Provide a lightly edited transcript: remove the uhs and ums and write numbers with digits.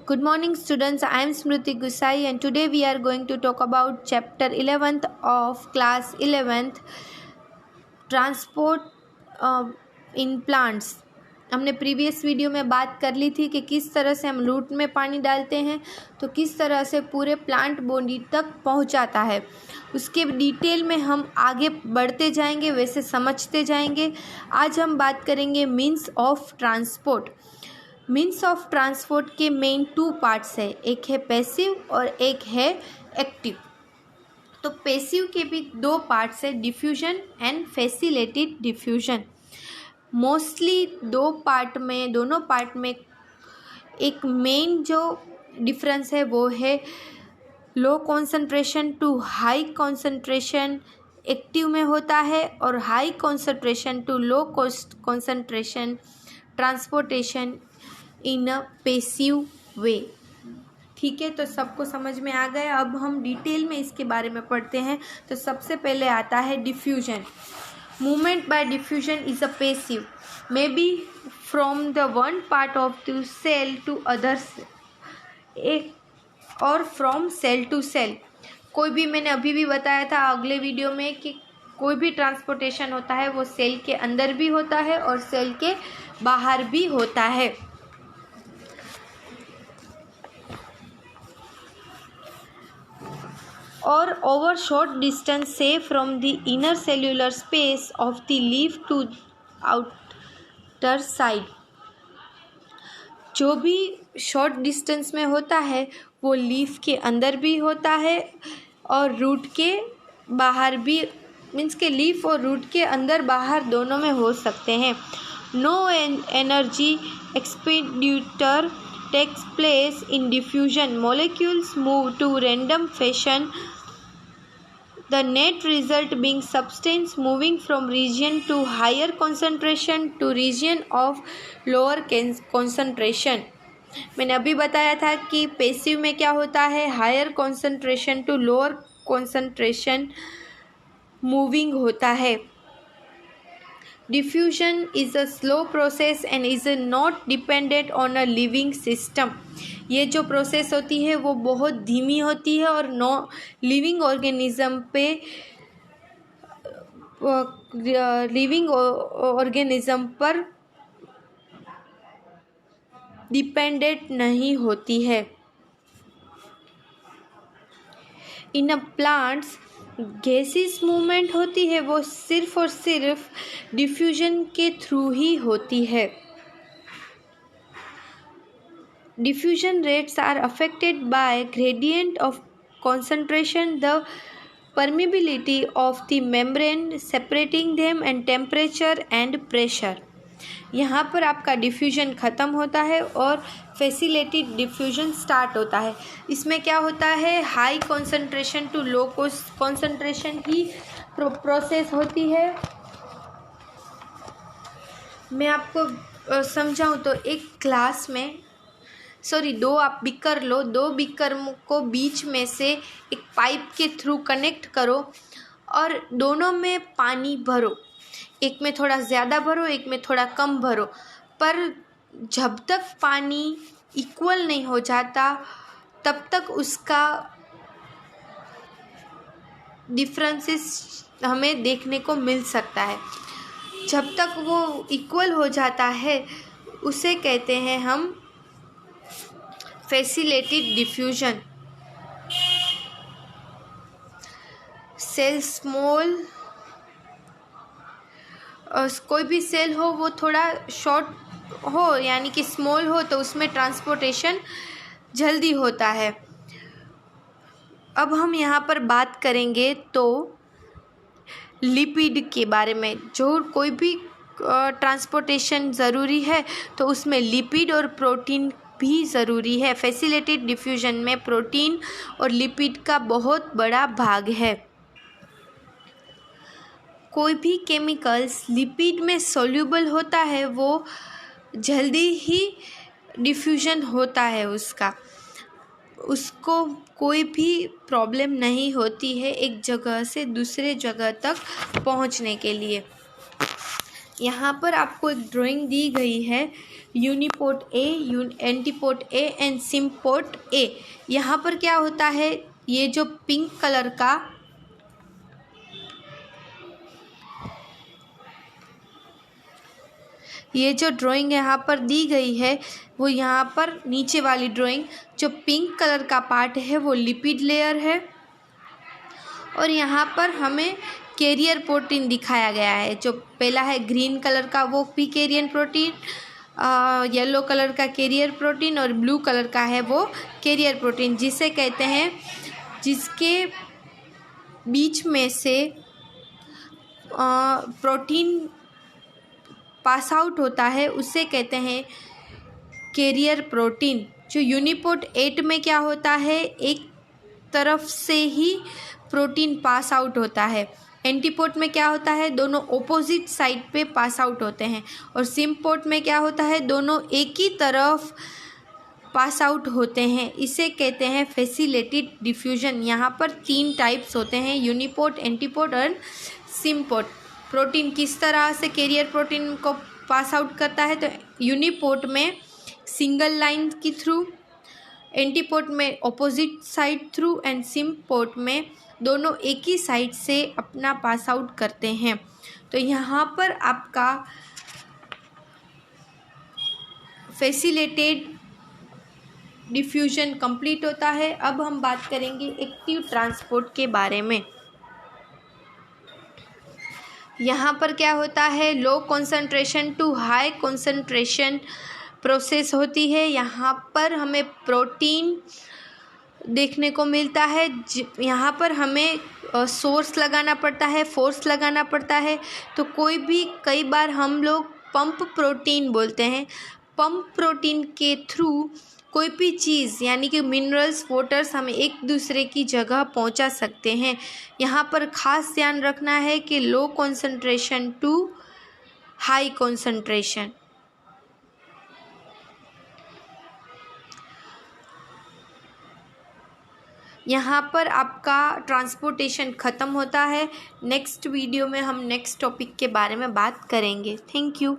Good morning students, I am Smriti Gusai and today we are going to talk about chapter 11th of class 11th Transport in Plants। हमने previous video में बात कर ली थी कि किस तरह से हम रूट में पानी डालते हैं तो किस तरह से पूरे प्लांट बॉडी तक पहुंचाता है। उसके डिटेल में हम आगे बढ़ते जाएंगे, वैसे समझते जाएंगे। आज हम बात करेंगे means of transport. Means of transport के मेन 2 पार्ट्स है, एक है पैसिव और एक है एक्टिव। तो पैसिव के भी 2 पार्ट्स है, diffusion and facilitated diffusion. Mostly दोनों पार्ट में एक मेन जो डिफरेंस है वो है low concentration to high concentration active में होता है और high concentration to low concentration transportation in a passive way. ठीक है, तो सबको समझ में आ गया। अब हम डिटेल में इसके बारे में पढ़ते हैं। तो सबसे पहले आता है diffusion. Movement by diffusion is a passive, may be from the one part of the cell to others और फ्रॉम सेल टू सेल। कोई भी, मैंने अभी भी बताया था अगले वीडियो में कि कोई भी ट्रांसपोर्टेशन होता है वो सेल के अंदर भी होता है और सेल के बाहर भी होता है। और over short distance say from the inner cellular space of the leaf to outer side। जो भी शॉर्ट डिस्टेंस में होता है वो लीफ के अंदर भी होता है और रूट के बाहर भी, मीन्स के लीफ और रूट के अंदर बाहर दोनों में हो सकते हैं। No energy expenditure takes place in diffusion, molecules move to random fashion, the net result being substance moving from region to higher concentration to region of lower concentration। मैंने अभी बताया था कि पैसिव में क्या होता है, higher concentration to lower concentration moving होता है। Diffusion is a slow process and is not dependent on a living system। ये जो प्रोसेस होती है वो बहुत धीमी होती है और नो लिविंग ऑर्गेनिज्म पर डिपेंडेंट नहीं होती है। इन अ प्लांट्स गैसेस मूवमेंट होती है वो सिर्फ और सिर्फ डिफ्यूजन के थ्रू ही होती है। Diffusion rates are affected by gradient of concentration, the permeability of the membrane separating them and temperature and pressure. यहाँ पर आपका डिफ्यूजन ख़त्म होता है और फैसिलिटेटेड डिफ्यूजन स्टार्ट होता है। इसमें क्या होता है, high concentration to low concentration की प्रोसेस होती है। मैं आपको समझाऊं तो एक ग्लास में दो आप बीकर लो, 2 बीकर को बीच में से एक पाइप के थ्रू कनेक्ट करो और दोनों में पानी भरो। एक में थोड़ा ज़्यादा भरो, एक में थोड़ा कम भरो, पर जब तक पानी इक्वल नहीं हो जाता तब तक उसका डिफरेंसेस हमें देखने को मिल सकता है। जब तक वो इक्वल हो जाता है उसे कहते हैं हम फैसिलिटेटेड डिफ्यूजन। सेल स्मॉल, कोई भी सेल हो वो थोड़ा शॉर्ट हो यानी कि स्मॉल हो तो उसमें ट्रांसपोर्टेशन जल्दी होता है। अब हम यहाँ पर बात करेंगे तो लिपिड के बारे में। जो कोई भी ट्रांसपोर्टेशन ज़रूरी है तो उसमें लिपिड और प्रोटीन भी ज़रूरी है। फैसिलिटेटेड डिफ्यूजन में प्रोटीन और लिपिड का बहुत बड़ा भाग है। कोई भी केमिकल्स लिपिड में सॉल्यूबल होता है वो जल्दी ही डिफ्यूजन होता है, उसको कोई भी प्रॉब्लम नहीं होती है एक जगह से दूसरे जगह तक पहुंचने के लिए। यहाँ पर आपको एक ड्राइंग दी गई है, uniport A, antiport A and symport A. यहाँ पर क्या होता है, ये जो पिंक कलर का ये जो ड्राइंग यहाँ पर दी गई है, वो यहाँ पर नीचे वाली ड्राइंग जो पिंक कलर का पार्ट है वो लिपिड लेयर है, और यहाँ पर हमें कैरियर प्रोटीन दिखाया गया है। जो पहला है ग्रीन कलर का वो भी कैरियर प्रोटीन, येलो कलर का कैरियर प्रोटीन, और ब्लू कलर का है वो कैरियर प्रोटीन, जिसे कहते हैं, जिसके बीच में से प्रोटीन पास आउट होता है, उसे कहते हैं कैरियर प्रोटीन। जो यूनिपोर्ट 8 में क्या होता है, एक तरफ से ही प्रोटीन पास आउट होता है। एंटीपोर्ट में क्या होता है, दोनों ऑपोजिट साइड पे पास आउट होते हैं। और सिम्पोर्ट में क्या होता है, दोनों एक ही तरफ पास आउट होते हैं। इसे कहते हैं फैसिलिटेटेड डिफ्यूजन। यहाँ पर 3 टाइप्स होते हैं, यूनिपोर्ट, एंटीपोर्ट और सिम्पोर्ट। प्रोटीन किस तरह से कैरियर प्रोटीन को पास आउट करता है, तो यूनिपोर्ट में सिंगल लाइन के थ्रू, एंटीपोर्ट में opposite side through, and symport में दोनों एक ही साइड से अपना पास आउट करते हैं। तो यहाँ पर आपका फैसिलिटेटेड डिफ्यूजन कंप्लीट होता है। अब हम बात करेंगे एक्टिव ट्रांसपोर्ट के बारे में। यहाँ पर क्या होता है, low concentration to high concentration process होती है। यहाँ पर हमें प्रोटीन देखने को मिलता है। यहाँ पर हमें सोर्स लगाना पड़ता है, फोर्स लगाना पड़ता है। तो कई बार हम लोग पंप प्रोटीन बोलते हैं। पंप प्रोटीन के थ्रू कोई भी चीज़ यानी कि मिनरल्स, वाटर्स हमें एक दूसरे की जगह पहुंचा सकते हैं। यहाँ पर ख़ास ध्यान रखना है कि low concentration to high concentration. यहाँ पर आपका ट्रांसपोर्टेशन ख़त्म होता है। नेक्स्ट वीडियो में हम नेक्स्ट टॉपिक के बारे में बात करेंगे। Thank you.